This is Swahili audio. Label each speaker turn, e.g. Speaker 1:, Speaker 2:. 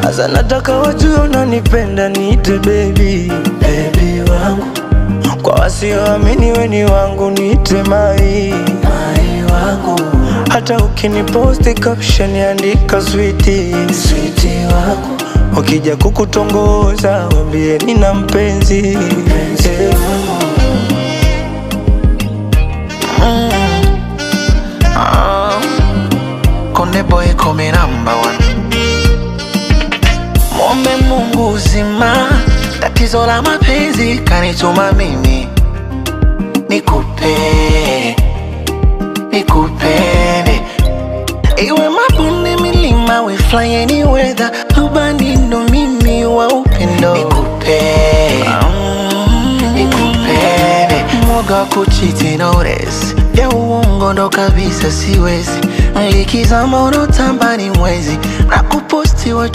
Speaker 1: Asa nataka wajue unanipenda niite baby, baby wangu. Kwa wasioamini we ni wangu niite mai, mai wangu. Hata ukiniposti caption andika sweetie, sweetie wangu. Wakija kukutongoza wambie nina mpenzi, mpenzi wangu.
Speaker 2: Konde boy come number one. Muombe Mungu uzima, tatizo la mapenzi kanituma mimi nikupe, nikupende. Iwe mabonde milima, we fly any weather. Rubani ndo mimi wa upendo nikupe, nikupende. Mwoga kuchiti notice, ya uongo ndo kabisa siwezi. Likizama unotamba ni mwezi, na kuposti wa